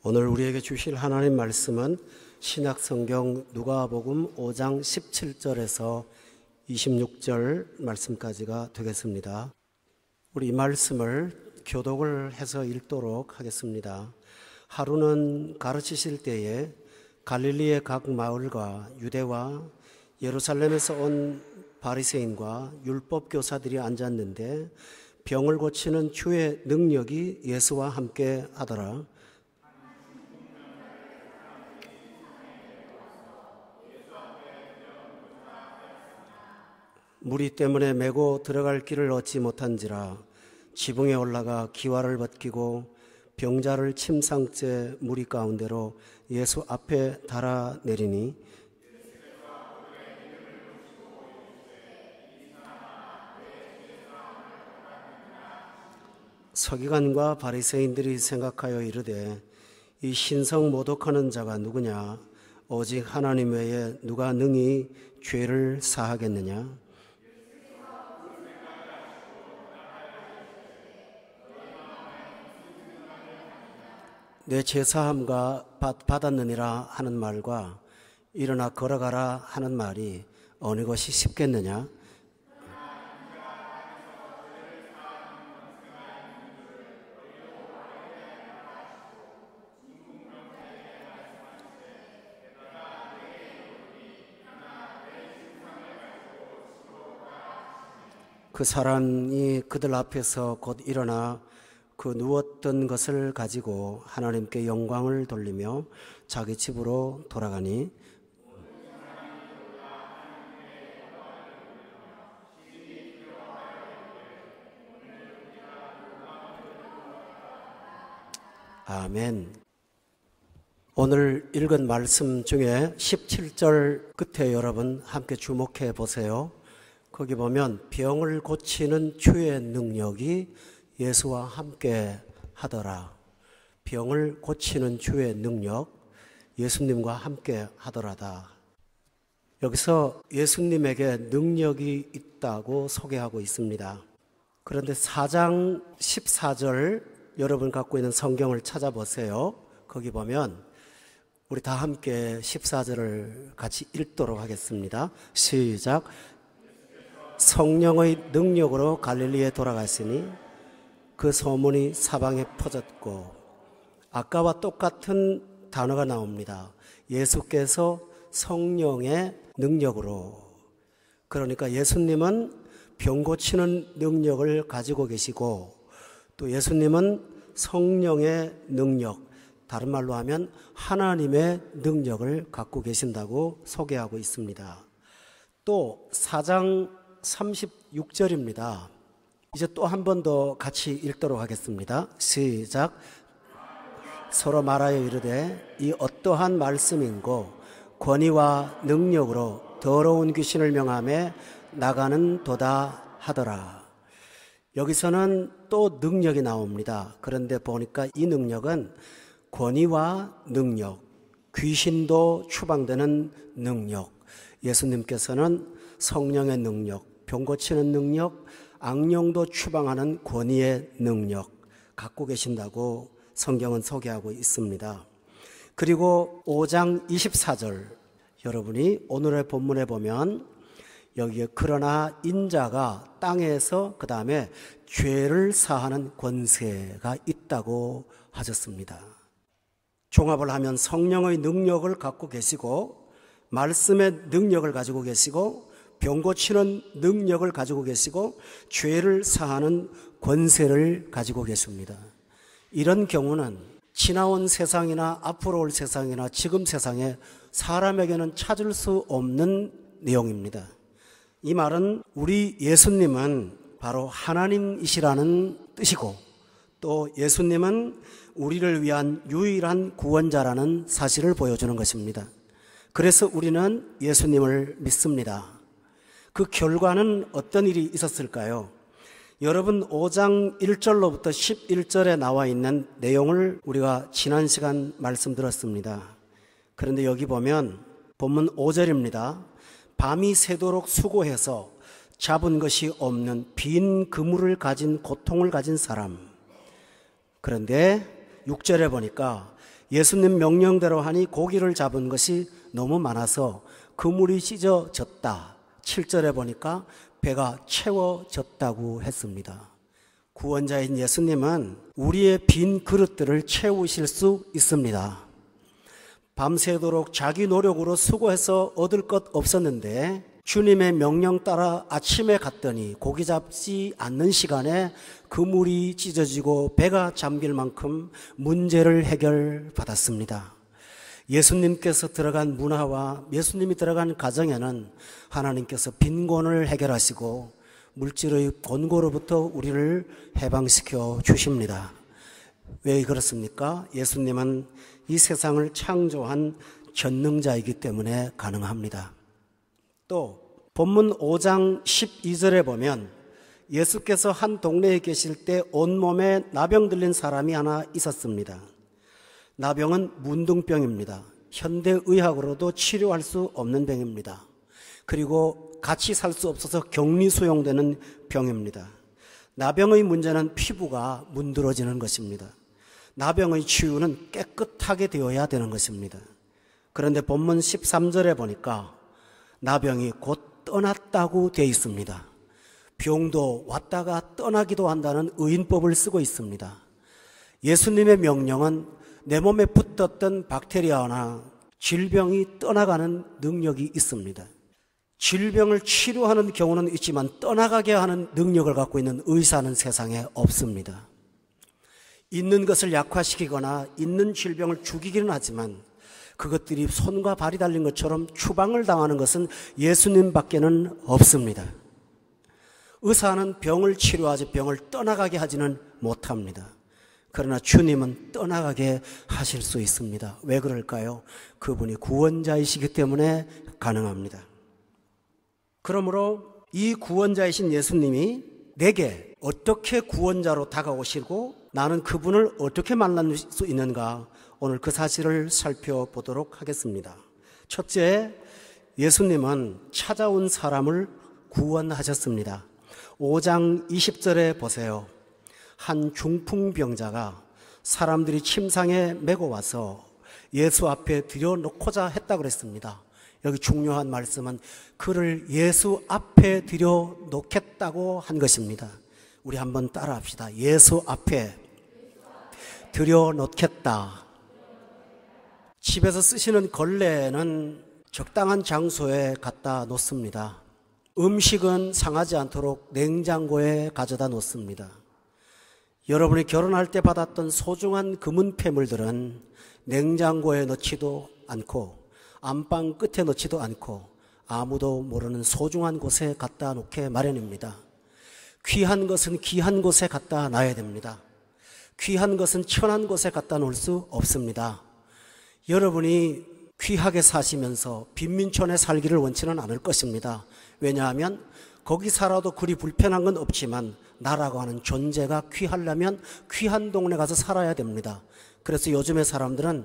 오늘 우리에게 주실 하나님 말씀은 신약성경 누가복음 5장 17절에서 26절 말씀까지가 되겠습니다. 우리 이 말씀을 교독을 해서 읽도록 하겠습니다. 하루는 가르치실 때에 갈릴리의 각 마을과 유대와 예루살렘에서 온 바리새인과 율법 교사들이 앉았는데 병을 고치는 주의 능력이 예수와 함께 하더라. 무리 때문에 메고 들어갈 길을 얻지 못한지라 지붕에 올라가 기와를 벗기고 병자를 침상째 무리 가운데로 예수 앞에 달아내리니 서기관과 바리새인들이 생각하여 이르되 이 신성 모독하는 자가 누구냐? 오직 하나님 외에 누가 능히 죄를 사하겠느냐? 내 죄사함과 받았느니라 하는 말과 일어나 걸어가라 하는 말이 어느 것이 쉽겠느냐? 그 사람이 그들 앞에서 곧 일어나 그 누웠던 것을 가지고 하나님께 영광을 돌리며 자기 집으로 돌아가니 아멘. 오늘 읽은 말씀 중에 17절 끝에 여러분 함께 주목해 보세요. 거기 보면 병을 고치는 주의 능력이 예수와 함께 하더라. 병을 고치는 주의 능력, 예수님과 함께 하더라다. 여기서 예수님에게 능력이 있다고 소개하고 있습니다. 그런데 4장 14절 여러분 갖고 있는 성경을 찾아보세요. 거기 보면 우리 다 함께 14절을 같이 읽도록 하겠습니다. 시작. 성령의 능력으로 갈릴리에 돌아갔으니 그 소문이 사방에 퍼졌고, 아까와 똑같은 단어가 나옵니다. 예수께서 성령의 능력으로, 그러니까 예수님은 병 고치는 능력을 가지고 계시고 또 예수님은 성령의 능력, 다른 말로 하면 하나님의 능력을 갖고 계신다고 소개하고 있습니다. 또 4장 36절입니다. 이제 또 한 번 더 같이 읽도록 하겠습니다. 시작. 서로 말하여 이르되 이 어떠한 말씀인고 권위와 능력으로 더러운 귀신을 명하며 나가는 도다 하더라. 여기서는 또 능력이 나옵니다. 그런데 보니까 이 능력은 권위와 능력, 귀신도 추방되는 능력, 예수님께서는 성령의 능력, 병 고치는 능력, 악령도 추방하는 권위의 능력 갖고 계신다고 성경은 소개하고 있습니다. 그리고 5장 24절 여러분이 오늘의 본문에 보면 여기에 그러나 인자가 땅에서 그 다음에 죄를 사하는 권세가 있다고 하셨습니다. 종합을 하면 성령의 능력을 갖고 계시고 말씀의 능력을 가지고 계시고 병 고치는 능력을 가지고 계시고 죄를 사하는 권세를 가지고 계십니다. 이런 경우는 지나온 세상이나 앞으로 올 세상이나 지금 세상에 사람에게는 찾을 수 없는 내용입니다. 이 말은 우리 예수님은 바로 하나님이시라는 뜻이고 또 예수님은 우리를 위한 유일한 구원자라는 사실을 보여주는 것입니다. 그래서 우리는 예수님을 믿습니다. 그 결과는 어떤 일이 있었을까요? 여러분 5장 1절로부터 11절에 나와 있는 내용을 우리가 지난 시간 말씀드렸습니다. 그런데 여기 보면 본문 5절입니다. 밤이 새도록 수고해서 잡은 것이 없는 빈 그물을 가진 고통을 가진 사람. 그런데 6절에 보니까 예수님 명령대로 하니 고기를 잡은 것이 너무 많아서 그물이 찢어졌다. 7절에 보니까 배가 채워졌다고 했습니다. 구원자인 예수님은 우리의 빈 그릇들을 채우실 수 있습니다. 밤새도록 자기 노력으로 수고해서 얻을 것 없었는데 주님의 명령 따라 아침에 갔더니 고기 잡지 않는 시간에 그물이 찢어지고 배가 잠길 만큼 문제를 해결받았습니다. 예수님께서 들어간 문화와 예수님이 들어간 가정에는 하나님께서 빈곤을 해결하시고 물질의 곤고로부터 우리를 해방시켜 주십니다. 왜 그렇습니까? 예수님은 이 세상을 창조한 전능자이기 때문에 가능합니다. 또 본문 5장 12절에 보면 예수께서 한 동네에 계실 때 온몸에 나병 들린 사람이 하나 있었습니다. 나병은 문둥병입니다. 현대의학으로도 치료할 수 없는 병입니다. 그리고 같이 살 수 없어서 격리 수용되는 병입니다. 나병의 문제는 피부가 문드러지는 것입니다. 나병의 치유는 깨끗하게 되어야 되는 것입니다. 그런데 본문 13절에 보니까 나병이 곧 떠났다고 되어 있습니다. 병도 왔다가 떠나기도 한다는 의인법을 쓰고 있습니다. 예수님의 명령은 내 몸에 붙었던 박테리아나 질병이 떠나가는 능력이 있습니다. 질병을 치료하는 경우는 있지만 떠나가게 하는 능력을 갖고 있는 의사는 세상에 없습니다. 있는 것을 약화시키거나 있는 질병을 죽이기는 하지만 그것들이 손과 발이 달린 것처럼 추방을 당하는 것은 예수님밖에는 없습니다. 의사는 병을 치료하지 병을 떠나가게 하지는 못합니다. 그러나 주님은 떠나가게 하실 수 있습니다. 왜 그럴까요? 그분이 구원자이시기 때문에 가능합니다. 그러므로 이 구원자이신 예수님이 내게 어떻게 구원자로 다가오시고 나는 그분을 어떻게 만날 수 있는가, 오늘 그 사실을 살펴보도록 하겠습니다. 첫째, 예수님은 찾아온 사람을 구원하셨습니다. 5장 20절에 보세요. 한 중풍병자가 사람들이 침상에 메고 와서 예수 앞에 들여놓고자 했다고 그랬습니다. 여기 중요한 말씀은 그를 예수 앞에 들여놓겠다고 한 것입니다. 우리 한번 따라합시다. 예수 앞에 들여놓겠다. 집에서 쓰시는 걸레는 적당한 장소에 갖다 놓습니다. 음식은 상하지 않도록 냉장고에 가져다 놓습니다. 여러분이 결혼할 때 받았던 소중한 금은 패물들은 냉장고에 넣지도 않고 안방 끝에 넣지도 않고 아무도 모르는 소중한 곳에 갖다 놓게 마련입니다. 귀한 것은 귀한 곳에 갖다 놔야 됩니다. 귀한 것은 천한 곳에 갖다 놓을 수 없습니다. 여러분이 귀하게 사시면서 빈민촌에 살기를 원치는 않을 것입니다. 왜냐하면 거기 살아도 그리 불편한 건 없지만 나라고 하는 존재가 귀하려면 귀한 동네 가서 살아야 됩니다. 그래서 요즘의 사람들은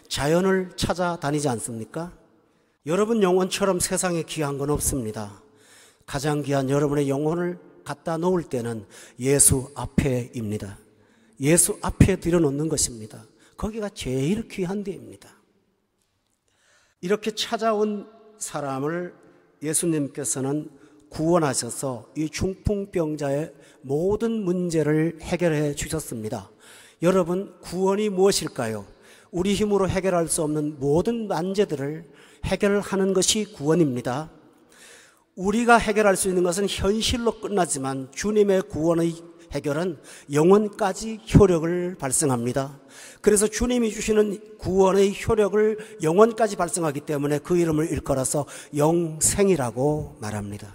자연을 찾아다니지 않습니까? 여러분 영혼처럼 세상에 귀한 건 없습니다. 가장 귀한 여러분의 영혼을 갖다 놓을 때는 예수 앞에입니다. 예수 앞에 들여놓는 것입니다. 거기가 제일 귀한 데입니다. 이렇게 찾아온 사람을 예수님께서는 구원하셔서 이 중풍병자의 모든 문제를 해결해 주셨습니다. 여러분, 구원이 무엇일까요? 우리 힘으로 해결할 수 없는 모든 난제들을 해결하는 것이 구원입니다. 우리가 해결할 수 있는 것은 현실로 끝나지만 주님의 구원의 해결은 영원까지 효력을 발생합니다. 그래서 주님이 주시는 구원의 효력을 영원까지 발생하기 때문에 그 이름을 일컬어서 영생이라고 말합니다.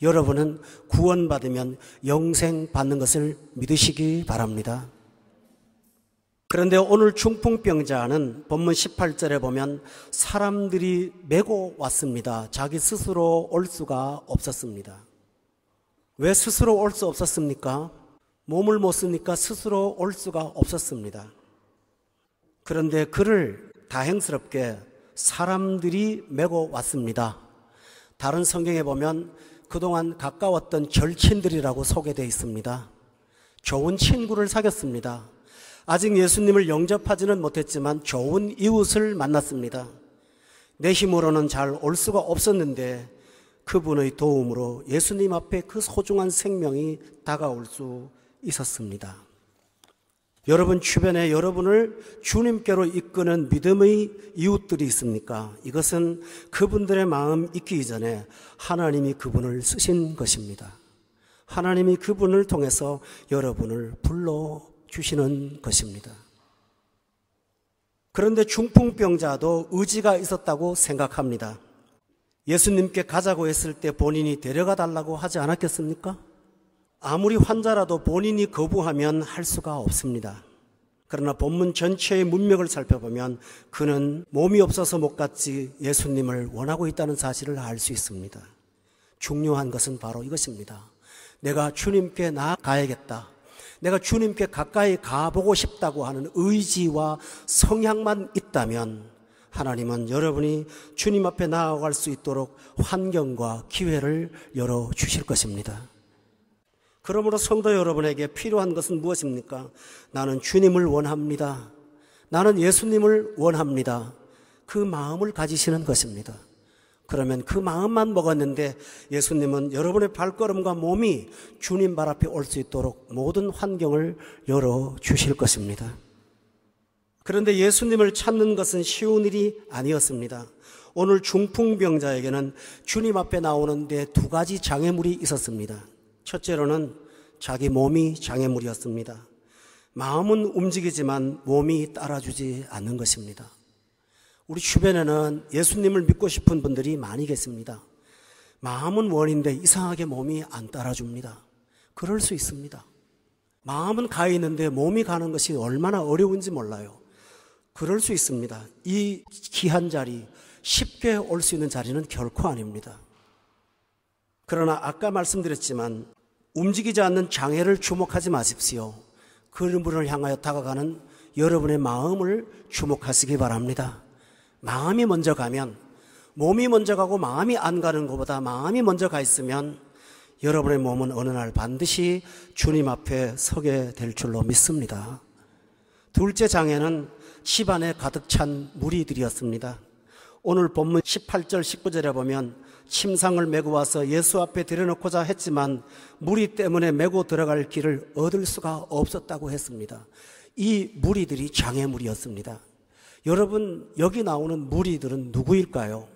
여러분은 구원받으면 영생 받는 것을 믿으시기 바랍니다. 그런데 오늘 중풍병자는 본문 18절에 보면 사람들이 메고 왔습니다. 자기 스스로 올 수가 없었습니다. 왜 스스로 올 수 없었습니까? 몸을 못 쓰니까 스스로 올 수가 없었습니다. 그런데 그를 다행스럽게 사람들이 메고 왔습니다. 다른 성경에 보면 그동안 가까웠던 절친들이라고 소개되어 있습니다. 좋은 친구를 사귀었습니다. 아직 예수님을 영접하지는 못했지만 좋은 이웃을 만났습니다. 내 힘으로는 잘 올 수가 없었는데 그분의 도움으로 예수님 앞에 그 소중한 생명이 다가올 수 있었습니다. 여러분 주변에 여러분을 주님께로 이끄는 믿음의 이웃들이 있습니까? 이것은 그분들의 마음 있기 전에 하나님이 그분을 쓰신 것입니다. 하나님이 그분을 통해서 여러분을 불러주시는 것입니다. 그런데 중풍병자도 의지가 있었다고 생각합니다. 예수님께 가자고 했을 때 본인이 데려가 달라고 하지 않았겠습니까? 아무리 환자라도 본인이 거부하면 할 수가 없습니다. 그러나 본문 전체의 문맥을 살펴보면 그는 몸이 없어서 못 갔지 예수님을 원하고 있다는 사실을 알 수 있습니다. 중요한 것은 바로 이것입니다. 내가 주님께 나아가야겠다. 내가 주님께 가까이 가보고 싶다고 하는 의지와 성향만 있다면 하나님은 여러분이 주님 앞에 나아갈 수 있도록 환경과 기회를 열어주실 것입니다. 그러므로 성도 여러분에게 필요한 것은 무엇입니까? 나는 주님을 원합니다. 나는 예수님을 원합니다. 그 마음을 가지시는 것입니다. 그러면 그 마음만 먹었는데 예수님은 여러분의 발걸음과 몸이 주님 발 앞에 올 수 있도록 모든 환경을 열어주실 것입니다. 그런데 예수님을 찾는 것은 쉬운 일이 아니었습니다. 오늘 중풍병자에게는 주님 앞에 나오는데 두 가지 장애물이 있었습니다. 첫째로는 자기 몸이 장애물이었습니다. 마음은 움직이지만 몸이 따라주지 않는 것입니다. 우리 주변에는 예수님을 믿고 싶은 분들이 많이 계십니다. 마음은 원인데 이상하게 몸이 안 따라줍니다. 그럴 수 있습니다. 마음은 가 있는데 몸이 가는 것이 얼마나 어려운지 몰라요. 그럴 수 있습니다. 이 귀한 자리, 쉽게 올 수 있는 자리는 결코 아닙니다. 그러나 아까 말씀드렸지만 움직이지 않는 장애를 주목하지 마십시오. 그분을 향하여 다가가는 여러분의 마음을 주목하시기 바랍니다. 마음이 먼저 가면, 몸이 먼저 가고 마음이 안 가는 것보다 마음이 먼저 가 있으면 여러분의 몸은 어느 날 반드시 주님 앞에 서게 될 줄로 믿습니다. 둘째 장애는 집안에 가득 찬 무리들이었습니다. 오늘 본문 18절 19절에 보면 침상을 메고 와서 예수 앞에 들여놓고자 했지만 무리 때문에 메고 들어갈 길을 얻을 수가 없었다고 했습니다. 이 무리들이 장애물이었습니다. 여러분, 여기 나오는 무리들은 누구일까요?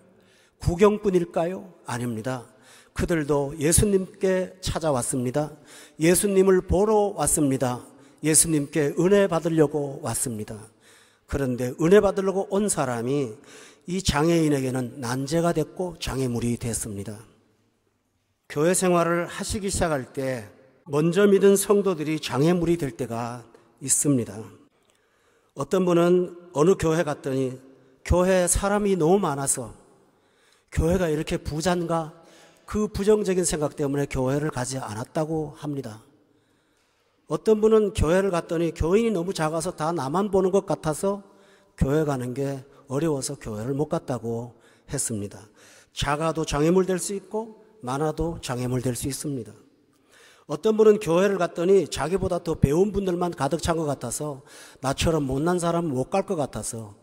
구경꾼일까요? 아닙니다. 그들도 예수님께 찾아왔습니다. 예수님을 보러 왔습니다. 예수님께 은혜 받으려고 왔습니다. 그런데 은혜 받으려고 온 사람이 이 장애인에게는 난제가 됐고 장애물이 됐습니다. 교회 생활을 하시기 시작할 때 먼저 믿은 성도들이 장애물이 될 때가 있습니다. 어떤 분은 어느 교회 갔더니 교회에 사람이 너무 많아서 교회가 이렇게 부잔가, 그 부정적인 생각 때문에 교회를 가지 않았다고 합니다. 어떤 분은 교회를 갔더니 교인이 너무 작아서 다 나만 보는 것 같아서 교회 가는 게 어려워서 교회를 못 갔다고 했습니다. 작아도 장애물 될 수 있고 많아도 장애물 될 수 있습니다. 어떤 분은 교회를 갔더니 자기보다 더 배운 분들만 가득 찬 것 같아서 나처럼 못난 사람은 못 갈 것 같아서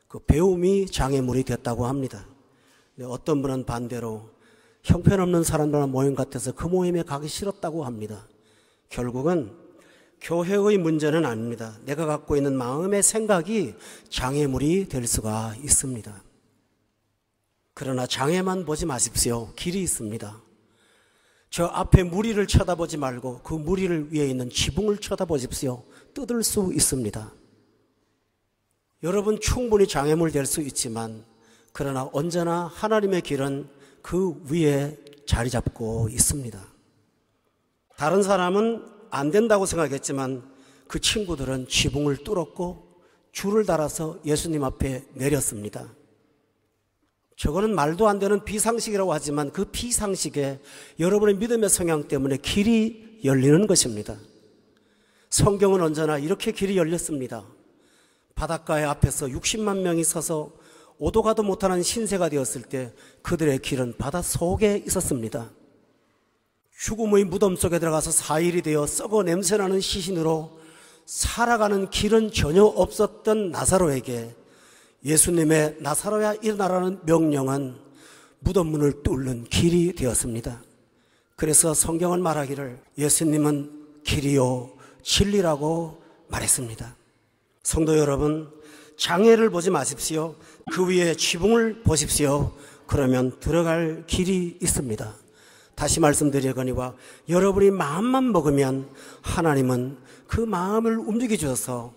그 배움이 장애물이 됐다고 합니다. 어떤 분은 반대로 형편없는 사람들만 모임 같아서 그 모임에 가기 싫었다고 합니다. 결국은 교회의 문제는 아닙니다. 내가 갖고 있는 마음의 생각이 장애물이 될 수가 있습니다. 그러나 장애만 보지 마십시오. 길이 있습니다. 저 앞에 무리를 쳐다보지 말고 그 무리를 위에 있는 지붕을 쳐다보십시오. 뜯을 수 있습니다. 여러분 충분히 장애물 될 수 있지만 그러나 언제나 하나님의 길은 그 위에 자리 잡고 있습니다. 다른 사람은 안 된다고 생각했지만 그 친구들은 지붕을 뚫었고 줄을 달아서 예수님 앞에 내렸습니다. 저거는 말도 안 되는 비상식이라고 하지만 그 비상식에 여러분의 믿음의 성향 때문에 길이 열리는 것입니다. 성경은 언제나 이렇게 길이 열렸습니다. 바닷가의 앞에서 60만 명이 서서 오도 가도 못하는 신세가 되었을 때 그들의 길은 바다 속에 있었습니다. 죽음의 무덤 속에 들어가서 4일이 되어 썩어 냄새나는 시신으로 살아가는 길은 전혀 없었던 나사로에게 예수님의 나사로야 일어나라는 명령은 무덤문을 뚫는 길이 되었습니다. 그래서 성경은 말하기를 예수님은 길이요 진리라고 말했습니다. 성도 여러분, 장애를 보지 마십시오. 그 위에 지붕을 보십시오. 그러면 들어갈 길이 있습니다. 다시 말씀드리거니와 여러분이 마음만 먹으면 하나님은 그 마음을 움직여 주셔서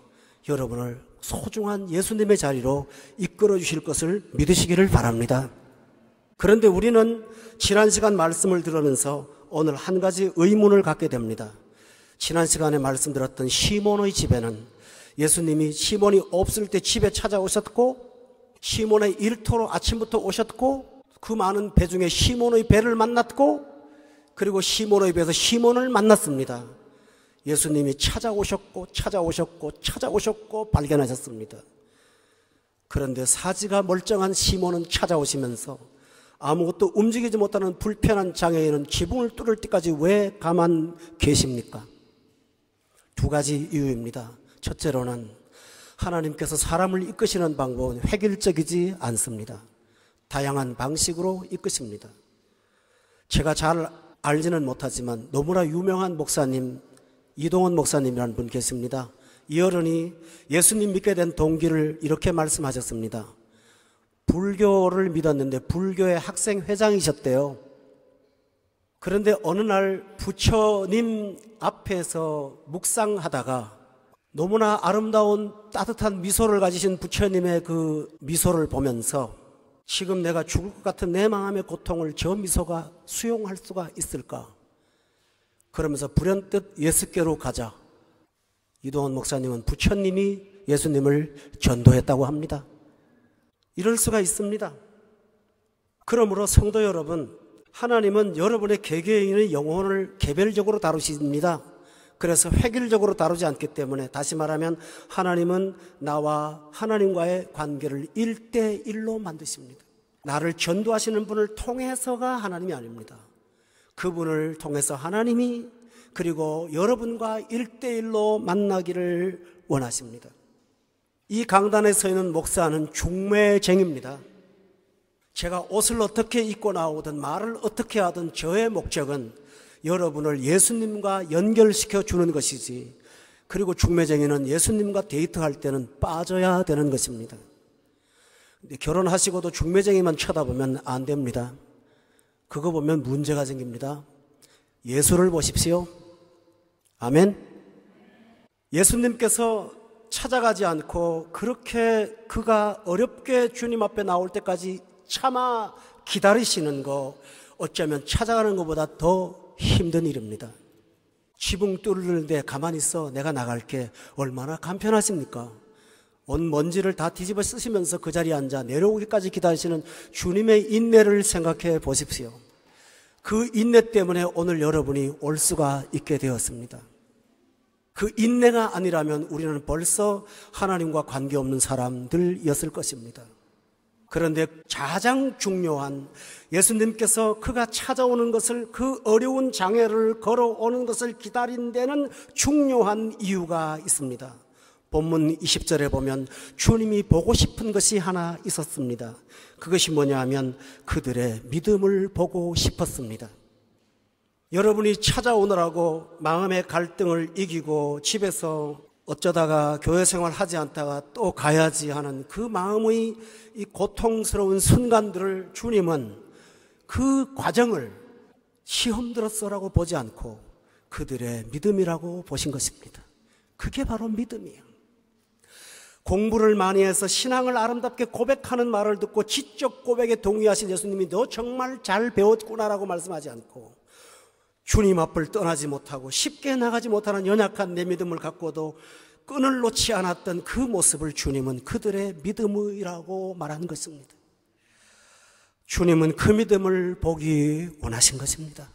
여러분을 소중한 예수님의 자리로 이끌어 주실 것을 믿으시기를 바랍니다. 그런데 우리는 지난 시간 말씀을 들으면서 오늘 한 가지 의문을 갖게 됩니다. 지난 시간에 말씀드렸던 시몬의 집에는 예수님이 시몬이 없을 때 집에 찾아오셨고 시몬의 일터로 아침부터 오셨고 그 많은 배 중에 시몬의 배를 만났고 그리고 시몬의 배에서 시몬을 만났습니다. 예수님이 찾아오셨고 발견하셨습니다. 그런데 사지가 멀쩡한 시몬은 찾아오시면서 아무것도 움직이지 못하는 불편한 장애인은 지붕을 뚫을 때까지 왜 가만 계십니까? 두 가지 이유입니다. 첫째로는 하나님께서 사람을 이끄시는 방법은 획일적이지 않습니다. 다양한 방식으로 이끄십니다. 제가 잘 알지는 못하지만 너무나 유명한 목사님, 이동원 목사님이라는 분 계십니다. 이 어른이 예수님 믿게 된 동기를 이렇게 말씀하셨습니다. 불교를 믿었는데 불교의 학생회장이셨대요. 그런데 어느 날 부처님 앞에서 묵상하다가 너무나 아름다운 따뜻한 미소를 가지신 부처님의 그 미소를 보면서 지금 내가 죽을 것 같은 내 마음의 고통을 저 미소가 수용할 수가 있을까? 그러면서 불현듯 예수께로 가자. 이동원 목사님은 부처님이 예수님을 전도했다고 합니다. 이럴 수가 있습니다. 그러므로 성도 여러분, 하나님은 여러분의 개개인의 영혼을 개별적으로 다루십니다. 그래서 획일적으로 다루지 않기 때문에 다시 말하면 하나님은 나와 하나님과의 관계를 1대1로 만드십니다. 나를 전도하시는 분을 통해서가 하나님이 아닙니다. 그분을 통해서 하나님이 그리고 여러분과 1대1로 만나기를 원하십니다. 이 강단에 서 있는 목사는 중매쟁입니다. 제가 옷을 어떻게 입고 나오든 말을 어떻게 하든 저의 목적은 여러분을 예수님과 연결시켜 주는 것이지, 그리고 중매쟁이는 예수님과 데이트할 때는 빠져야 되는 것입니다. 근데 결혼하시고도 중매쟁이만 쳐다보면 안 됩니다. 그거 보면 문제가 생깁니다. 예수를 보십시오. 아멘. 예수님께서 찾아가지 않고 그렇게 그가 어렵게 주님 앞에 나올 때까지 참아 기다리시는 거, 어쩌면 찾아가는 것보다 더 힘든 일입니다. 지붕 뚫는데 가만히 있어, 내가 나갈게, 얼마나 간편하십니까? 온 먼지를 다 뒤집어 쓰시면서 그 자리에 앉아 내려오기까지 기다리시는 주님의 인내를 생각해 보십시오. 그 인내 때문에 오늘 여러분이 올 수가 있게 되었습니다. 그 인내가 아니라면 우리는 벌써 하나님과 관계없는 사람들이었을 것입니다. 그런데 가장 중요한, 예수님께서 그가 찾아오는 것을, 그 어려운 장애를 걸어오는 것을 기다린 데는 중요한 이유가 있습니다. 본문 20절에 보면 주님이 보고 싶은 것이 하나 있었습니다. 그것이 뭐냐 하면 그들의 믿음을 보고 싶었습니다. 여러분이 찾아오느라고 마음의 갈등을 이기고 집에서 어쩌다가 교회 생활 하지 않다가 또 가야지 하는 그 마음의 이 고통스러운 순간들을 주님은 그 과정을 시험 들었어라고 보지 않고 그들의 믿음이라고 보신 것입니다. 그게 바로 믿음이에요. 공부를 많이 해서 신앙을 아름답게 고백하는 말을 듣고 지적 고백에 동의하신 예수님이 너 정말 잘 배웠구나라고 말씀하지 않고, 주님 앞을 떠나지 못하고 쉽게 나가지 못하는 연약한 내 믿음을 갖고도 끈을 놓지 않았던 그 모습을 주님은 그들의 믿음이라고 말하는 것입니다. 주님은 그 믿음을 보기 원하신 것입니다.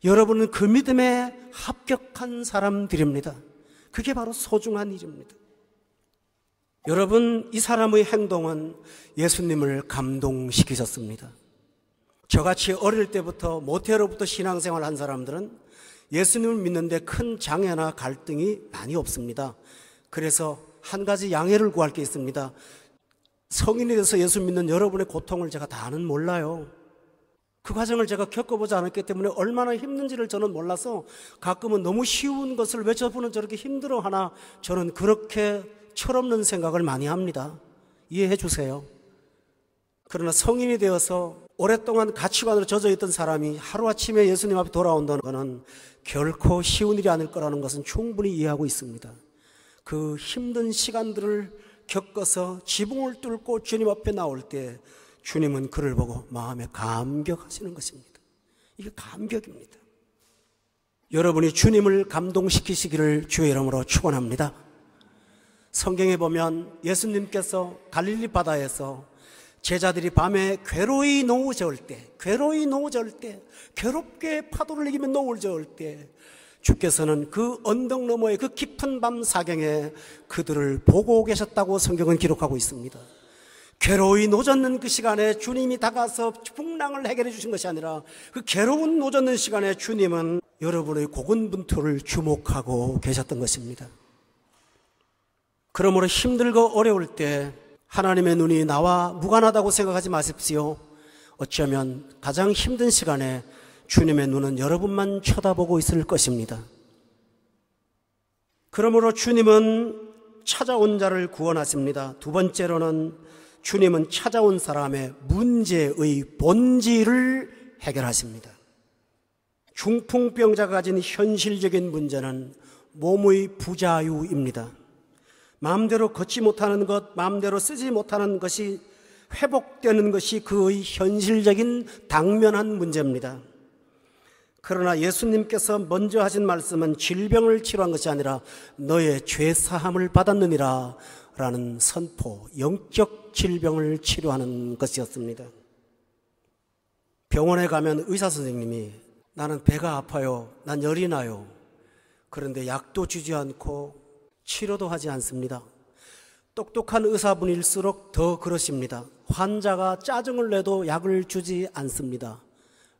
여러분은 그 믿음에 합격한 사람들입니다. 그게 바로 소중한 일입니다. 여러분, 이 사람의 행동은 예수님을 감동시키셨습니다. 저같이 어릴 때부터 모태로부터 신앙생활 한 사람들은 예수님을 믿는데 큰 장애나 갈등이 많이 없습니다. 그래서 한 가지 양해를 구할 게 있습니다. 성인이 돼서 예수 믿는 여러분의 고통을 제가 다는 몰라요. 그 과정을 제가 겪어보지 않았기 때문에 얼마나 힘든지를 저는 몰라서 가끔은 너무 쉬운 것을 왜 저분은 저렇게 힘들어하나, 저는 그렇게 철없는 생각을 많이 합니다. 이해해 주세요. 그러나 성인이 되어서 오랫동안 가치관으로 젖어있던 사람이 하루아침에 예수님 앞에 돌아온다는 것은 결코 쉬운 일이 아닐 거라는 것은 충분히 이해하고 있습니다. 그 힘든 시간들을 겪어서 지붕을 뚫고 주님 앞에 나올 때 주님은 그를 보고 마음에 감격하시는 것입니다. 이게 감격입니다. 여러분이 주님을 감동시키시기를 주의 이름으로 축원합니다. 성경에 보면 예수님께서 갈릴리 바다에서 제자들이 밤에 괴로이 노을 저을 때, 괴롭게 파도를 이기며 노을 저을 때 주께서는 그 언덕 너머의 그 깊은 밤 사경에 그들을 보고 계셨다고 성경은 기록하고 있습니다. 괴로이 노젓는 그 시간에 주님이 다가서 풍랑을 해결해 주신 것이 아니라 그 괴로운 노젓는 시간에 주님은 여러분의 고군분투를 주목하고 계셨던 것입니다. 그러므로 힘들고 어려울 때 하나님의 눈이 나와 무관하다고 생각하지 마십시오. 어쩌면 가장 힘든 시간에 주님의 눈은 여러분만 쳐다보고 있을 것입니다. 그러므로 주님은 찾아온 자를 구원하십니다. 두 번째로는 주님은 찾아온 사람의 문제의 본질을 해결하십니다. 중풍병자가 가진 현실적인 문제는 몸의 부자유입니다. 마음대로 걷지 못하는 것, 마음대로 쓰지 못하는 것이 회복되는 것이 그의 현실적인 당면한 문제입니다. 그러나 예수님께서 먼저 하신 말씀은 질병을 치료한 것이 아니라 너의 죄사함을 받았느니라 라는 선포, 영적 질병을 치료하는 것이었습니다. 병원에 가면 의사 선생님이 나는 배가 아파요, 난 열이 나요. 그런데 약도 주지 않고 치료도 하지 않습니다. 똑똑한 의사분일수록 더 그러십니다. 환자가 짜증을 내도 약을 주지 않습니다.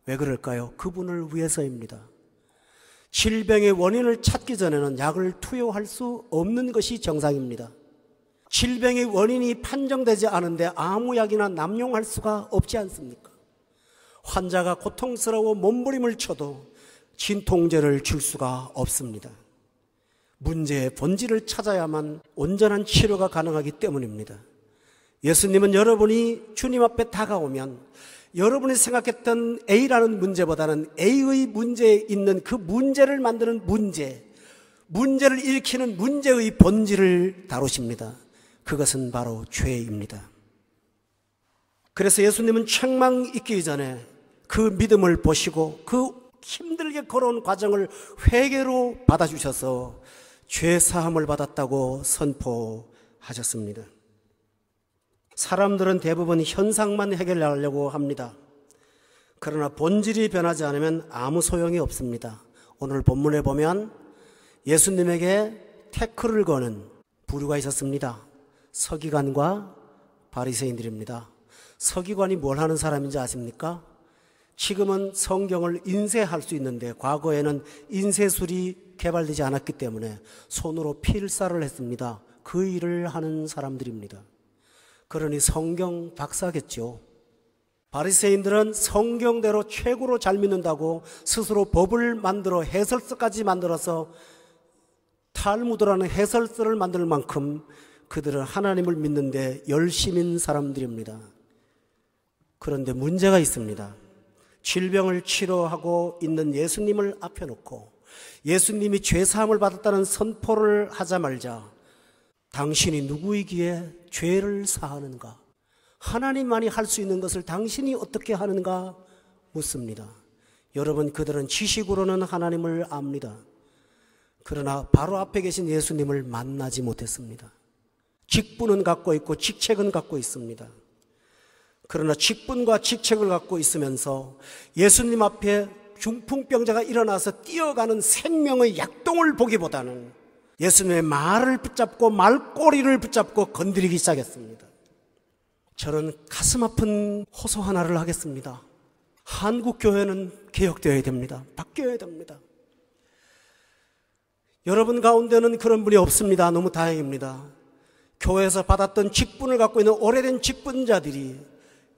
왜 그럴까요? 그분을 위해서입니다. 질병의 원인을 찾기 전에는 약을 투여할 수 없는 것이 정상입니다. 질병의 원인이 판정되지 않은데 아무 약이나 남용할 수가 없지 않습니까? 환자가 고통스러워 몸부림을 쳐도 진통제를 줄 수가 없습니다. 문제의 본질을 찾아야만 온전한 치료가 가능하기 때문입니다. 예수님은 여러분이 주님 앞에 다가오면 여러분이 생각했던 A라는 문제보다는 A의 문제에 있는 그 문제를 만드는 문제를 일으키는 문제의 본질을 다루십니다. 그것은 바로 죄입니다. 그래서 예수님은 책망 있기 전에 그 믿음을 보시고 그 힘들게 걸어온 과정을 회개로 받아주셔서 죄 사함을 받았다고 선포하셨습니다. 사람들은 대부분 현상만 해결하려고 합니다. 그러나 본질이 변하지 않으면 아무 소용이 없습니다. 오늘 본문에 보면 예수님에게 태클을 거는 부류가 있었습니다. 서기관과 바리새인들입니다. 서기관이 뭘 하는 사람인지 아십니까? 지금은 성경을 인쇄할 수 있는데 과거에는 인쇄술이 개발되지 않았기 때문에 손으로 필사를 했습니다. 그 일을 하는 사람들입니다. 그러니 성경 박사겠죠. 바리새인들은 성경대로 최고로 잘 믿는다고 스스로 법을 만들어 해설서까지 만들어서 탈무드라는 해설서를 만들 만큼 그들은 하나님을 믿는데 열심인 사람들입니다. 그런데 문제가 있습니다. 질병을 치료하고 있는 예수님을 앞에 놓고 예수님이 죄사함을 받았다는 선포를 하자마자 당신이 누구이기에 죄를 사하는가? 하나님만이 할 수 있는 것을 당신이 어떻게 하는가? 묻습니다. 여러분, 그들은 지식으로는 하나님을 압니다. 그러나 바로 앞에 계신 예수님을 만나지 못했습니다. 직분은 갖고 있고 직책은 갖고 있습니다. 그러나 직분과 직책을 갖고 있으면서 예수님 앞에 중풍병자가 일어나서 뛰어가는 생명의 약동을 보기보다는 예수님의 말을 붙잡고 말꼬리를 붙잡고 건드리기 시작했습니다. 저는 가슴 아픈 호소 하나를 하겠습니다. 한국 교회는 개혁되어야 됩니다. 바뀌어야 됩니다. 여러분 가운데는 그런 분이 없습니다. 너무 다행입니다. 교회에서 받았던 직분을 갖고 있는 오래된 직분자들이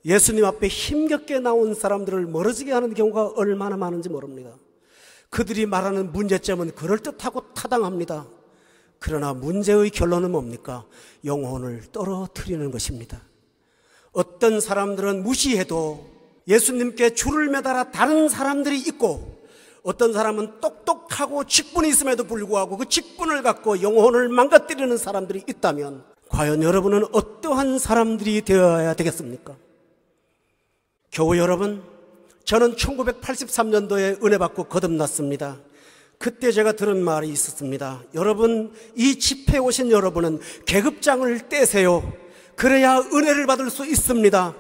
예수님 앞에 힘겹게 나온 사람들을 멀어지게 하는 경우가 얼마나 많은지 모릅니다. 그들이 말하는 문제점은 그럴듯하고 타당합니다. 그러나 문제의 결론은 뭡니까? 영혼을 떨어뜨리는 것입니다. 어떤 사람들은 무시해도 예수님께 줄을 매달아 다른 사람들이 있고, 어떤 사람은 똑똑하고 직분이 있음에도 불구하고 그 직분을 갖고 영혼을 망가뜨리는 사람들이 있다면 과연 여러분은 어떠한 사람들이 되어야 되겠습니까? 교우 여러분, 저는 1983년도에 은혜 받고 거듭났습니다. 그때 제가 들은 말이 있었습니다. 여러분, 이 집회에 오신 여러분은 계급장을 떼세요. 그래야 은혜를 받을 수 있습니다.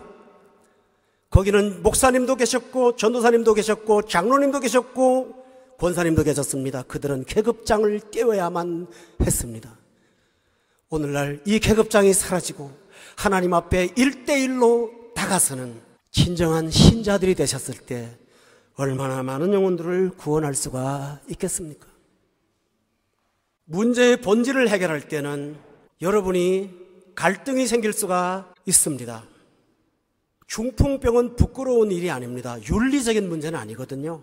거기는 목사님도 계셨고 전도사님도 계셨고 장로님도 계셨고 권사님도 계셨습니다. 그들은 계급장을 떼어야만 했습니다. 오늘날 이 계급장이 사라지고 하나님 앞에 1대1로 다가서는 진정한 신자들이 되셨을 때 얼마나 많은 영혼들을 구원할 수가 있겠습니까? 문제의 본질을 해결할 때는 여러분이 갈등이 생길 수가 있습니다. 중풍병은 부끄러운 일이 아닙니다. 윤리적인 문제는 아니거든요.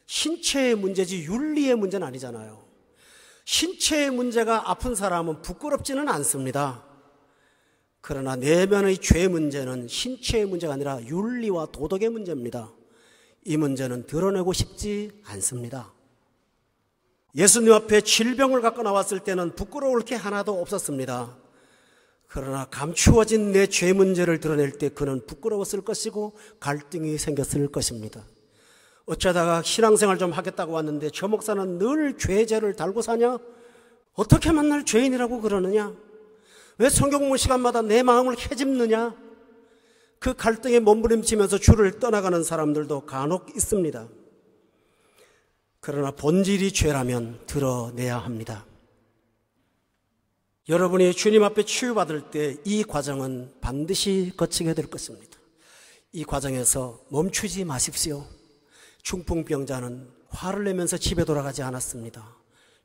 신체의 문제지 윤리의 문제는 아니잖아요. 신체의 문제가 아픈 사람은 부끄럽지는 않습니다. 그러나 내면의 죄 문제는 신체의 문제가 아니라 윤리와 도덕의 문제입니다. 이 문제는 드러내고 싶지 않습니다. 예수님 앞에 질병을 갖고 나왔을 때는 부끄러울 게 하나도 없었습니다. 그러나 감추어진 내 죄 문제를 드러낼 때 그는 부끄러웠을 것이고 갈등이 생겼을 것입니다. 어쩌다가 신앙생활 좀 하겠다고 왔는데 저 목사는 늘 죄죄를 달고 사냐? 어떻게 만날 죄인이라고 그러느냐? 왜 성경 공부 시간마다 내 마음을 헤집느냐? 그 갈등에 몸부림치면서 주를 떠나가는 사람들도 간혹 있습니다. 그러나 본질이 죄라면 드러내야 합니다. 여러분이 주님 앞에 치유받을 때 이 과정은 반드시 거치게 될 것입니다. 이 과정에서 멈추지 마십시오. 중풍병자는 화를 내면서 집에 돌아가지 않았습니다.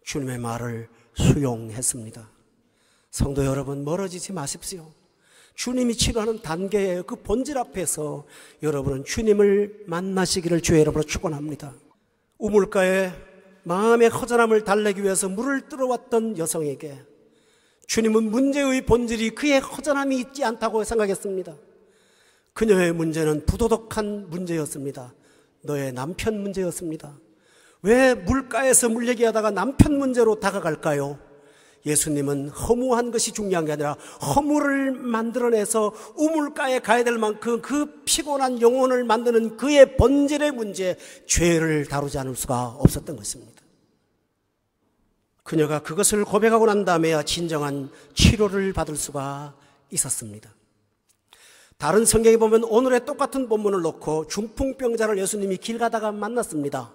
주님의 말을 수용했습니다. 성도 여러분, 멀어지지 마십시오. 주님이 치료하는 단계의 그 본질 앞에서 여러분은 주님을 만나시기를 주의 이름으로 축원합니다. 우물가에 마음의 허전함을 달래기 위해서 물을 뜨러왔던 여성에게 주님은 문제의 본질이 그의 허전함이 있지 않다고 생각했습니다. 그녀의 문제는 부도덕한 문제였습니다. 너의 남편 문제였습니다. 왜 물가에서 물 얘기하다가 남편 문제로 다가갈까요? 예수님은 허무한 것이 중요한 게 아니라 허물을 만들어내서 우물가에 가야 될 만큼 그 피곤한 영혼을 만드는 그의 본질의 문제, 죄를 다루지 않을 수가 없었던 것입니다. 그녀가 그것을 고백하고 난 다음에야 진정한 치료를 받을 수가 있었습니다. 다른 성경에 보면 오늘의 똑같은 본문을 놓고 중풍병자를 예수님이 길 가다가 만났습니다.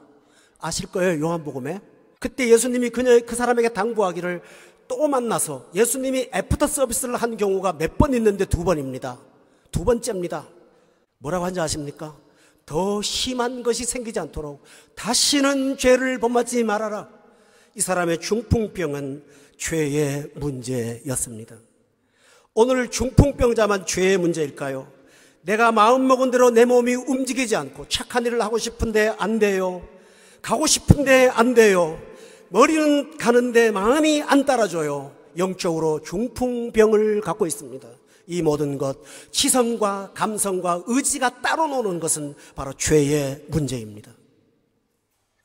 아실 거예요, 요한복음에. 그때 예수님이 그 사람에게 당부하기를 또 만나서, 예수님이 애프터 서비스를 한 경우가 몇 번 있는데 2번입니다. 2번째입니다. 뭐라고 한지 아십니까? 더 심한 것이 생기지 않도록 다시는 죄를 범하지 말아라. 이 사람의 중풍병은 죄의 문제였습니다. 오늘 중풍병자만 죄의 문제일까요? 내가 마음먹은 대로 내 몸이 움직이지 않고 착한 일을 하고 싶은데 안 돼요. 가고 싶은데 안 돼요. 머리는 가는데 마음이 안 따라줘요. 영적으로 중풍병을 갖고 있습니다. 이 모든 것, 지성과 감성과 의지가 따로 노는 것은 바로 죄의 문제입니다.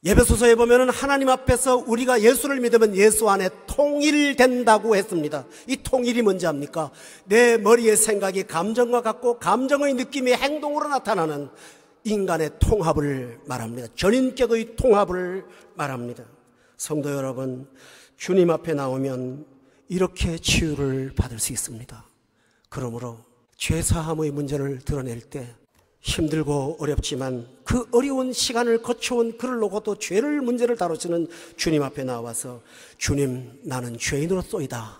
예배소서에 보면은 하나님 앞에서 우리가 예수를 믿으면 예수 안에 통일된다고 했습니다. 이 통일이 뭔지 압니까? 내 머리의 생각이 감정과 같고 감정의 느낌이 행동으로 나타나는 인간의 통합을 말합니다. 전인격의 통합을 말합니다. 성도 여러분, 주님 앞에 나오면 이렇게 치유를 받을 수 있습니다. 그러므로 죄사함의 문제를 드러낼 때 힘들고 어렵지만 그 어려운 시간을 거쳐온 그를 놓고도 죄를 문제를 다루시는 주님 앞에 나와서 주님, 나는 죄인으로소이다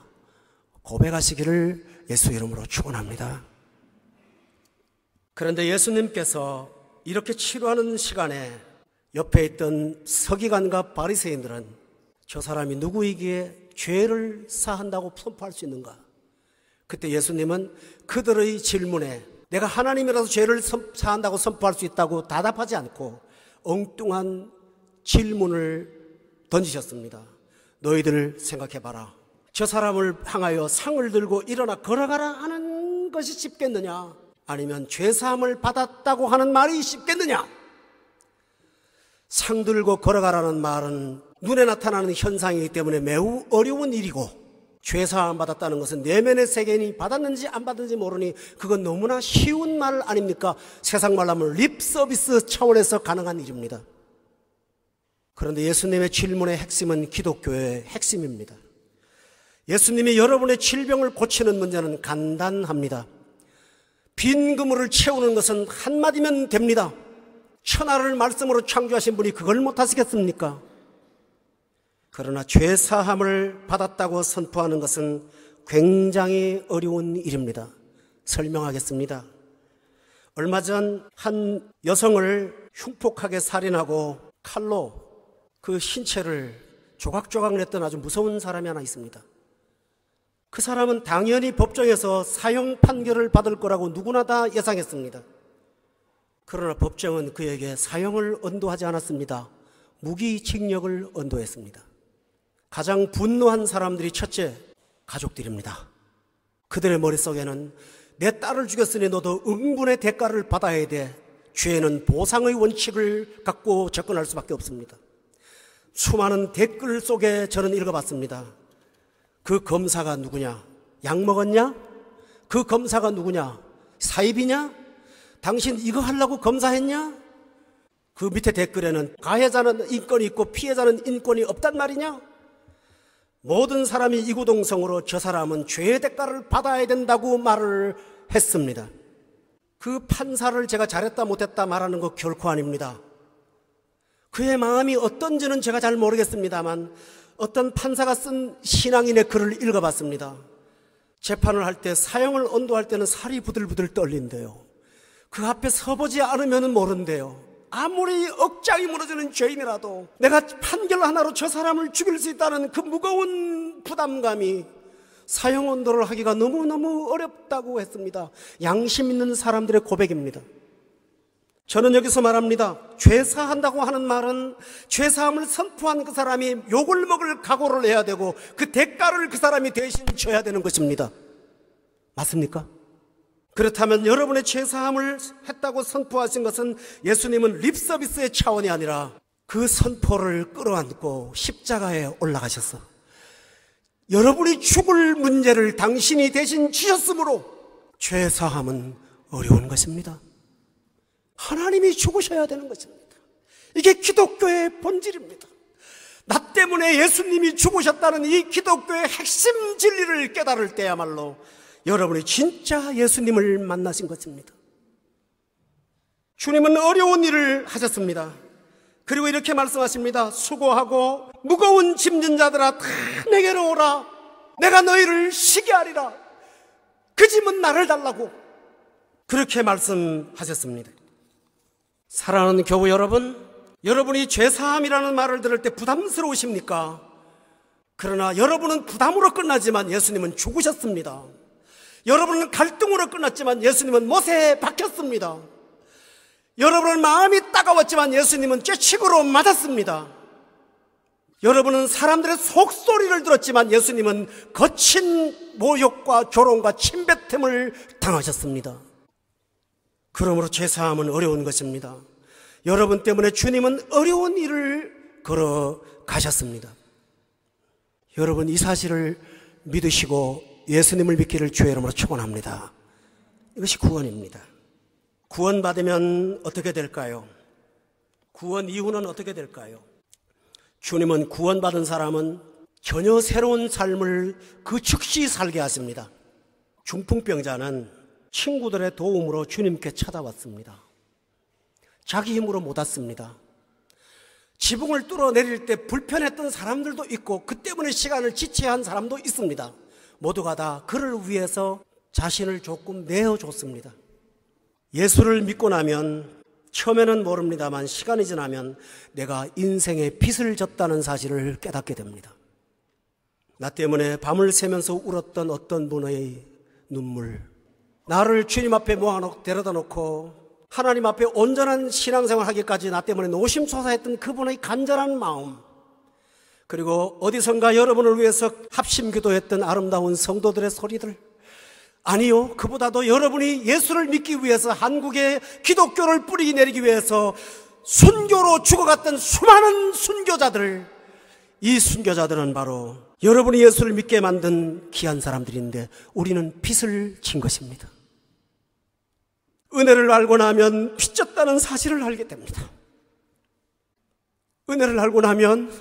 고백하시기를 예수 이름으로 축원합니다. 그런데 예수님께서 이렇게 치료하는 시간에 옆에 있던 서기관과 바리새인들은 저 사람이 누구이기에 죄를 사한다고 선포할 수 있는가? 그때 예수님은 그들의 질문에 내가 하나님이라서 죄를 사한다고 선포할 수 있다고 답답하지 않고 엉뚱한 질문을 던지셨습니다. 너희들 생각해봐라. 저 사람을 향하여 상을 들고 일어나 걸어가라 하는 것이 쉽겠느냐? 아니면 죄사함을 받았다고 하는 말이 쉽겠느냐? 상 들고 걸어가라는 말은 눈에 나타나는 현상이기 때문에 매우 어려운 일이고, 죄사함 받았다는 것은 내면의 세계니 받았는지 안 받았는지 모르니 그건 너무나 쉬운 말 아닙니까? 세상 말로 하면 립 서비스 차원에서 가능한 일입니다. 그런데 예수님의 질문의 핵심은 기독교의 핵심입니다. 예수님이 여러분의 질병을 고치는 문제는 간단합니다. 빈 그물을 채우는 것은 한마디면 됩니다. 천하를 말씀으로 창조하신 분이 그걸 못하시겠습니까? 그러나 죄사함을 받았다고 선포하는 것은 굉장히 어려운 일입니다. 설명하겠습니다. 얼마 전 한 여성을 흉폭하게 살인하고 칼로 그 신체를 조각조각 냈던 아주 무서운 사람이 하나 있습니다. 그 사람은 당연히 법정에서 사형 판결을 받을 거라고 누구나 다 예상했습니다. 그러나 법정은 그에게 사형을 언도하지 않았습니다. 무기징역을 언도했습니다. 가장 분노한 사람들이 첫째, 가족들입니다. 그들의 머릿속에는 내 딸을 죽였으니 너도 응분의 대가를 받아야 돼. 죄는 보상의 원칙을 갖고 접근할 수밖에 없습니다. 수많은 댓글 속에 저는 읽어봤습니다. 그 검사가 누구냐? 약 먹었냐? 그 검사가 누구냐? 사입이냐? 당신 이거 하려고 검사했냐? 그 밑에 댓글에는 가해자는 인권이 있고 피해자는 인권이 없단 말이냐? 모든 사람이 이구동성으로 저 사람은 죄의 대가를 받아야 된다고 말을 했습니다. 그 판사를 제가 잘했다 못했다 말하는 거 결코 아닙니다. 그의 마음이 어떤지는 제가 잘 모르겠습니다만 어떤 판사가 쓴 신앙인의 글을 읽어봤습니다. 재판을 할 때 사형을 언도할 때는 살이 부들부들 떨린대요. 그 앞에 서보지 않으면 모른대요. 아무리 억장이 무너지는 죄인이라도 내가 판결 하나로 저 사람을 죽일 수 있다는 그 무거운 부담감이 사형 언도를 하기가 너무너무 어렵다고 했습니다. 양심 있는 사람들의 고백입니다. 저는 여기서 말합니다. 죄사한다고 하는 말은 죄사함을 선포한 그 사람이 욕을 먹을 각오를 해야 되고 그 대가를 그 사람이 대신 져야 되는 것입니다. 맞습니까? 그렇다면 여러분의 죄사함을 했다고 선포하신 것은 예수님은 립서비스의 차원이 아니라 그 선포를 끌어안고 십자가에 올라가셔서 여러분이 죽을 문제를 당신이 대신 지셨으므로 죄사함은 어려운 것입니다. 하나님이 죽으셔야 되는 것입니다. 이게 기독교의 본질입니다. 나 때문에 예수님이 죽으셨다는 이 기독교의 핵심 진리를 깨달을 때야말로 여러분이 진짜 예수님을 만나신 것입니다. 주님은 어려운 일을 하셨습니다. 그리고 이렇게 말씀하십니다. 수고하고 무거운 짐진 자들아 다 내게로 오라. 내가 너희를 쉬게 하리라. 그 짐은 나를 달라고 그렇게 말씀하셨습니다. 사랑하는 교우 여러분, 여러분이 죄사함이라는 말을 들을 때 부담스러우십니까? 그러나 여러분은 부담으로 끝나지만 예수님은 죽으셨습니다. 여러분은 갈등으로 끝났지만 예수님은 못에 박혔습니다. 여러분은 마음이 따가웠지만 예수님은 쬐칙으로 맞았습니다. 여러분은 사람들의 속소리를 들었지만 예수님은 거친 모욕과 조롱과 침뱉음을 당하셨습니다. 그러므로 죄사함은 어려운 것입니다. 여러분 때문에 주님은 어려운 일을 걸어가셨습니다. 여러분 이 사실을 믿으시고 예수님을 믿기를 주의 이름으로 축원합니다. 이것이 구원입니다. 구원받으면 어떻게 될까요? 구원 이후는 어떻게 될까요? 주님은 구원받은 사람은 전혀 새로운 삶을 그 즉시 살게 하십니다. 중풍병자는 친구들의 도움으로 주님께 찾아왔습니다. 자기 힘으로 못 왔습니다. 지붕을 뚫어내릴 때 불편했던 사람들도 있고 그 때문에 시간을 지체한 사람도 있습니다. 모두가 다 그를 위해서 자신을 조금 내어줬습니다. 예수를 믿고 나면 처음에는 모릅니다만 시간이 지나면 내가 인생에 빚을 졌다는 사실을 깨닫게 됩니다. 나 때문에 밤을 새면서 울었던 어떤 분의 눈물, 나를 주님 앞에 모아놓고 데려다 놓고 하나님 앞에 온전한 신앙생활 하기까지 나 때문에 노심초사했던 그분의 간절한 마음, 그리고 어디선가 여러분을 위해서 합심기도했던 아름다운 성도들의 소리들, 아니요, 그보다도 여러분이 예수를 믿기 위해서 한국에 기독교를 뿌리 내리기 위해서 순교로 죽어갔던 수많은 순교자들, 이 순교자들은 바로 여러분이 예수를 믿게 만든 귀한 사람들인데 우리는 빚을 진 것입니다. 은혜를 알고 나면 빚졌다는 사실을 알게 됩니다. 은혜를 알고 나면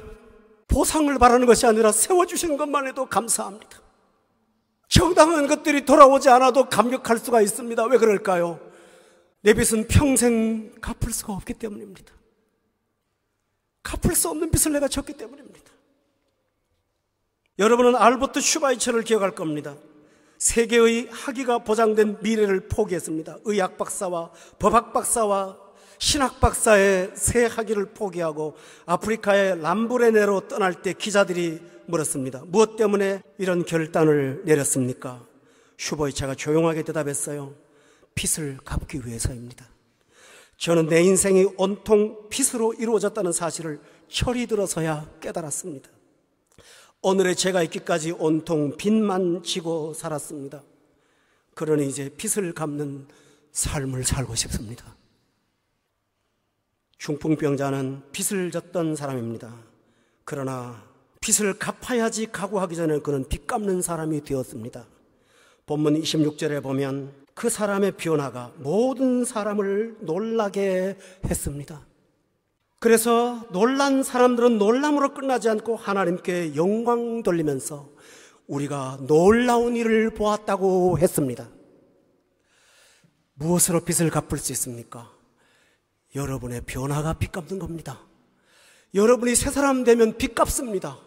보상을 바라는 것이 아니라 세워주시는 것만 해도 감사합니다. 정당한 것들이 돌아오지 않아도 감격할 수가 있습니다. 왜 그럴까요? 내 빚은 평생 갚을 수가 없기 때문입니다. 갚을 수 없는 빚을 내가 졌기 때문입니다. 여러분은 알버트 슈바이처를 기억할 겁니다. 세계의 학위가 보장된 미래를 포기했습니다. 의학 박사와 법학 박사와 신학 박사의 새 학위를 포기하고 아프리카의 람브레네로 떠날 때 기자들이 물었습니다. 무엇 때문에 이런 결단을 내렸습니까? 슈바이처가 조용하게 대답했어요. 빚을 갚기 위해서입니다. 저는 내 인생이 온통 빚으로 이루어졌다는 사실을 철이 들어서야 깨달았습니다. 오늘의 제가 있기까지 온통 빚만 지고 살았습니다. 그러니 이제 빚을 갚는 삶을 살고 싶습니다. 중풍병자는 빚을 졌던 사람입니다. 그러나 빚을 갚아야지 각오하기 전에 그는 빚 갚는 사람이 되었습니다. 본문 26절에 보면 그 사람의 변화가 모든 사람을 놀라게 했습니다. 그래서 놀란 사람들은 놀람으로 끝나지 않고 하나님께 영광 돌리면서 우리가 놀라운 일을 보았다고 했습니다. 무엇으로 빚을 갚을 수 있습니까? 여러분의 변화가 빚 갚는 겁니다. 여러분이 새 사람 되면 빚 갚습니다.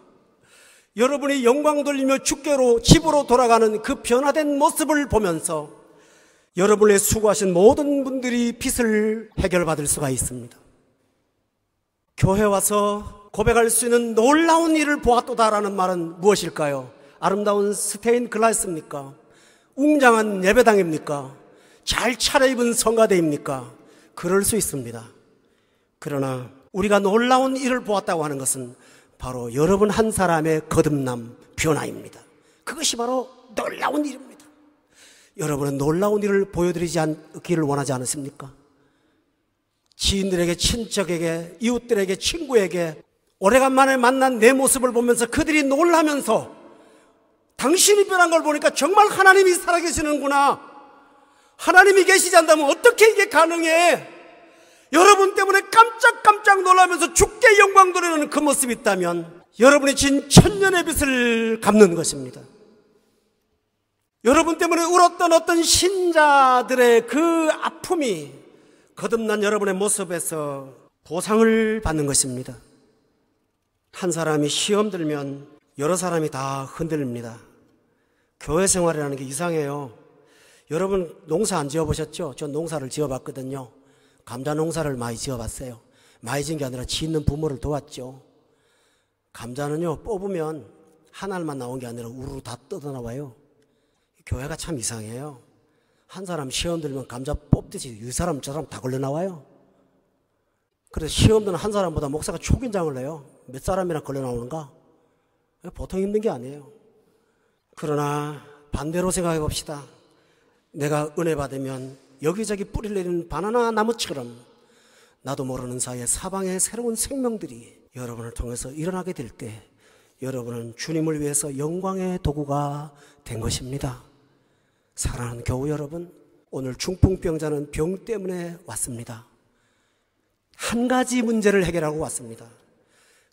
여러분이 영광 돌리며 주께로 집으로 돌아가는 그 변화된 모습을 보면서 여러분의 수고하신 모든 분들이 빚을 해결받을 수가 있습니다. 교회 와서 고백할 수 있는 놀라운 일을 보았도다라는 말은 무엇일까요? 아름다운 스테인 글라스입니까? 웅장한 예배당입니까? 잘 차려입은 성가대입니까? 그럴 수 있습니다. 그러나 우리가 놀라운 일을 보았다고 하는 것은 바로 여러분 한 사람의 거듭남, 변화입니다. 그것이 바로 놀라운 일입니다. 여러분은 놀라운 일을 보여드리지 않기를 원하지 않으십니까? 지인들에게, 친척에게, 이웃들에게, 친구에게 오래간만에 만난 내 모습을 보면서 그들이 놀라면서 당신이 변한 걸 보니까 정말 하나님이 살아계시는구나, 하나님이 계시지 않다면 어떻게 이게 가능해? 여러분 때문에 깜짝깜짝 놀라면서 주께 영광 돌리는 그 모습이 있다면 여러분이 진 천년의 빚을 갚는 것입니다. 여러분 때문에 울었던 어떤 신자들의 그 아픔이 거듭난 여러분의 모습에서 보상을 받는 것입니다. 한 사람이 시험 들면 여러 사람이 다 흔들립니다. 교회 생활이라는 게 이상해요. 여러분 농사 안 지어보셨죠? 전 농사를 지어봤거든요. 감자 농사를 많이 지어봤어요. 많이 지은 게 아니라 짓는 부모를 도왔죠. 감자는요, 뽑으면 한 알만 나온 게 아니라 우르르 다 뜯어나와요. 교회가 참 이상해요. 한 사람 시험 들면 감자 뽑듯이 이 사람 저 사람 다 걸려 나와요. 그래서 시험 드는 한 사람보다 목사가 초긴장을 해요. 몇 사람이나 걸려 나오는가? 보통 힘든 게 아니에요. 그러나 반대로 생각해 봅시다. 내가 은혜 받으면 여기저기 뿌리 내리는 바나나 나무처럼 나도 모르는 사이에 사방에 새로운 생명들이 여러분을 통해서 일어나게 될 때 여러분은 주님을 위해서 영광의 도구가 된 것입니다. 사랑하는 교우 여러분, 오늘 중풍병자는 병 때문에 왔습니다. 한 가지 문제를 해결하고 왔습니다.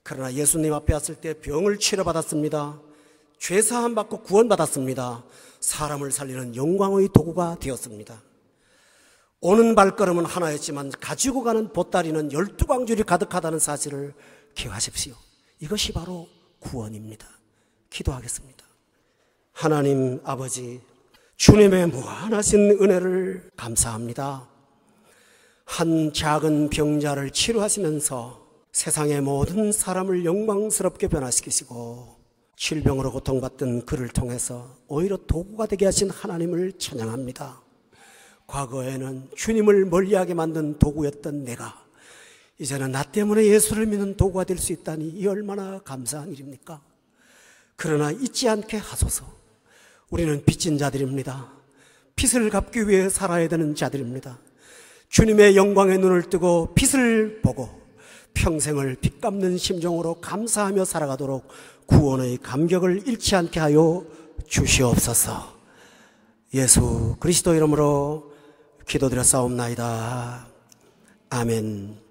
그러나 예수님 앞에 왔을 때 병을 치료받았습니다. 죄사함 받고 구원받았습니다. 사람을 살리는 영광의 도구가 되었습니다. 오는 발걸음은 하나였지만 가지고 가는 보따리는 12광줄이 가득하다는 사실을 기억하십시오. 이것이 바로 구원입니다. 기도하겠습니다. 하나님 아버지, 주님의 무한하신 은혜를 감사합니다. 한 작은 병자를 치료하시면서 세상의 모든 사람을 영광스럽게 변화시키시고 질병으로 고통받던 그를 통해서 오히려 도구가 되게 하신 하나님을 찬양합니다. 과거에는 주님을 멀리하게 만든 도구였던 내가 이제는 나 때문에 예수를 믿는 도구가 될 수 있다니 이 얼마나 감사한 일입니까? 그러나 잊지 않게 하소서. 우리는 빚진 자들입니다. 빚을 갚기 위해 살아야 되는 자들입니다. 주님의 영광의 눈을 뜨고 빚을 보고 평생을 빚 갚는 심정으로 감사하며 살아가도록 구원의 감격을 잃지 않게 하여 주시옵소서. 예수 그리스도 이름으로 기도드렸사옵나이다. 아멘.